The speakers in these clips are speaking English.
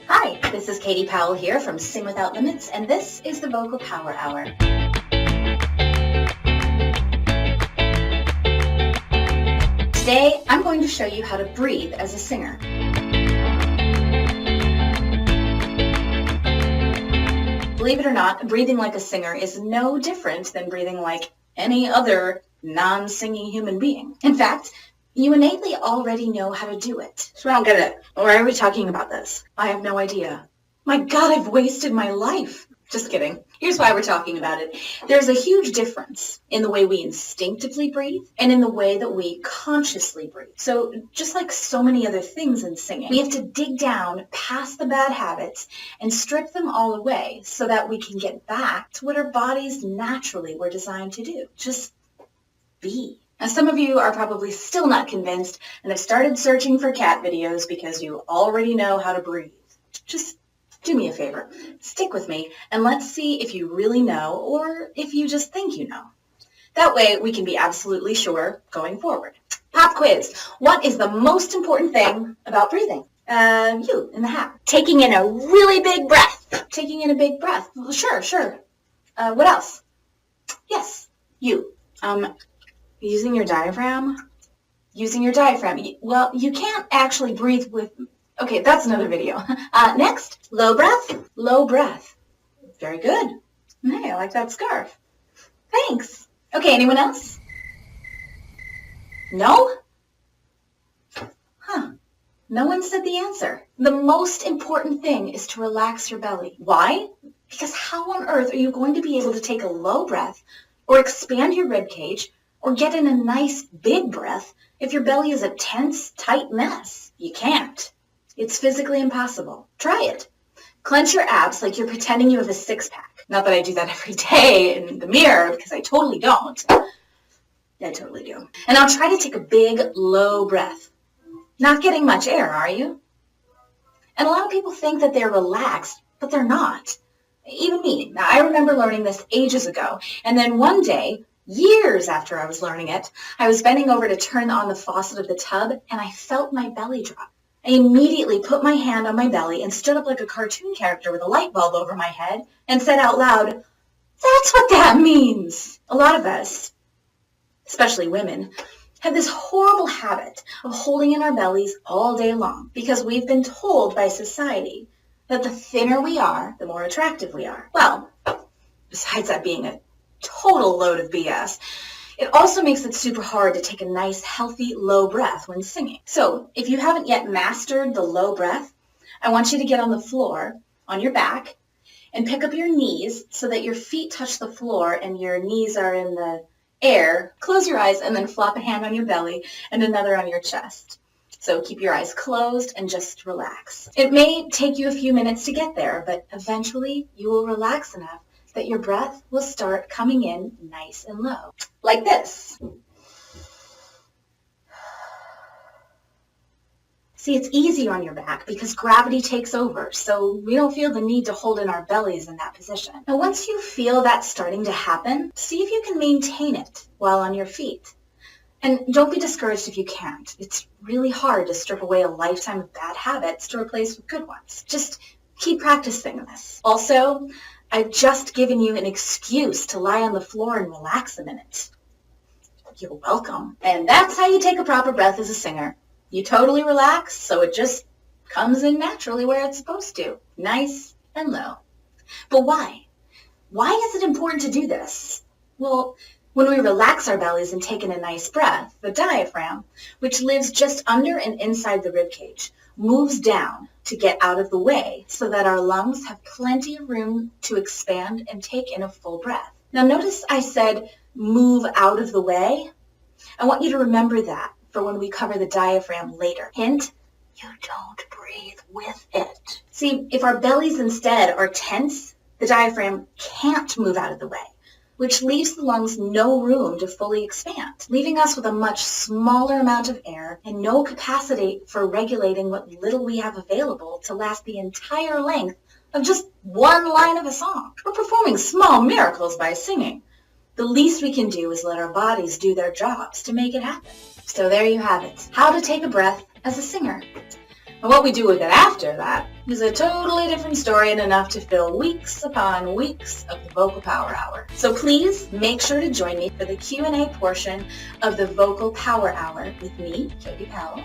Hi, this is Katie Powell here from Sing Without Limits, and this is the Vocal Power Hour. Today, I'm going to show you how to breathe as a singer. Believe it or not, breathing like a singer is no different than breathing like any other non-singing human being. In fact, you innately already know how to do it. So I don't get it. Why are we talking about this? I have no idea. My God, I've wasted my life. Just kidding. Here's why we're talking about it. There's a huge difference in the way we instinctively breathe and in the way that we consciously breathe. So just like so many other things in singing, we have to dig down past the bad habits and strip them all away so that we can get back to what our bodies naturally were designed to do. Just be. Now, some of you are probably still not convinced and have started searching for cat videos because you already know how to breathe. Just do me a favor. Stick with me and let's see if you really know or if you just think you know. That way we can be absolutely sure going forward. Pop quiz. What is the most important thing about breathing? You in the hat. Taking in a really big breath. Taking in a big breath. Sure. What else? Yes, you. Using your diaphragm? Using your diaphragm. Well, you can't actually breathe with... Okay, that's another video. Next, low breath. Low breath. Very good. Hey, I like that scarf. Thanks. Okay, anyone else? No? No one said the answer. The most important thing is to relax your belly. Why? Because how on earth are you going to be able to take a low breath or expand your rib cage or get in a nice big breath if your belly is a tense, tight mess? You can't. It's physically impossible. Try it. Clench your abs like you're pretending you have a six-pack. Not that I do that every day in the mirror, because I totally don't. I totally do. And now try to take a big, low breath. Not getting much air, are you? And a lot of people think that they're relaxed, but they're not. Even me. Now, I remember learning this ages ago, and then one day, years after I was learning it, I was bending over to turn on the faucet of the tub, and I felt my belly drop. I immediately put my hand on my belly and stood up like a cartoon character with a light bulb over my head and said out loud, "That's what that means." A lot of us, especially women, have this horrible habit of holding in our bellies all day long because we've been told by society that the thinner we are, the more attractive we are. Well, besides that being a total load of BS, it also makes it super hard to take a nice, healthy, low breath when singing. So if you haven't yet mastered the low breath, I want you to get on the floor, on your back, and pick up your knees so that your feet touch the floor and your knees are in the air. Close your eyes and then flop a hand on your belly and another on your chest. So keep your eyes closed and just relax. It may take you a few minutes to get there, but eventually you will relax enough that your breath will start coming in nice and low, like this. See, it's easier on your back because gravity takes over, so we don't feel the need to hold in our bellies in that position. Now, once you feel that starting to happen, see if you can maintain it while on your feet. And don't be discouraged if you can't. It's really hard to strip away a lifetime of bad habits to replace with good ones. Just keep practicing this. Also, I've just given you an excuse to lie on the floor and relax a minute. You're welcome. And that's how you take a proper breath as a singer. You totally relax, so it just comes in naturally where it's supposed to. Nice and low. But why? Why is it important to do this? Well, when we relax our bellies and take in a nice breath, the diaphragm, which lives just under and inside the rib cage, moves down to get out of the way so that our lungs have plenty of room to expand and take in a full breath. Now notice I said move out of the way. I want you to remember that for when we cover the diaphragm later. Hint, you don't breathe with it. See, if our bellies instead are tense, the diaphragm can't move out of the way, which leaves the lungs no room to fully expand, leaving us with a much smaller amount of air and no capacity for regulating what little we have available to last the entire length of just one line of a song. We're performing small miracles by singing. The least we can do is let our bodies do their jobs to make it happen. So there you have it. How to take a breath as a singer. And what we do with it after that is a totally different story and enough to fill weeks upon weeks of the Vocal Power Hour. So please make sure to join me for the Q&A portion of the Vocal Power Hour with me, Jody Powell,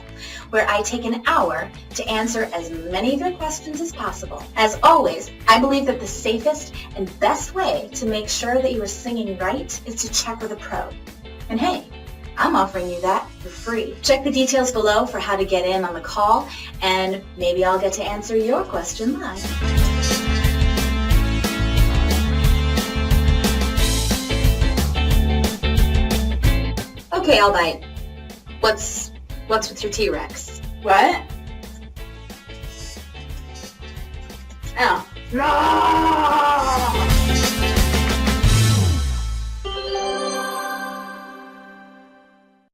where I take an hour to answer as many of your questions as possible. As always, I believe that the safest and best way to make sure that you are singing right is to check with a pro. And hey, I'm offering you that for free. Check the details below for how to get in on the call, and maybe I'll get to answer your question live. Okay, I'll bite. What's with your T-Rex? What? Oh. No!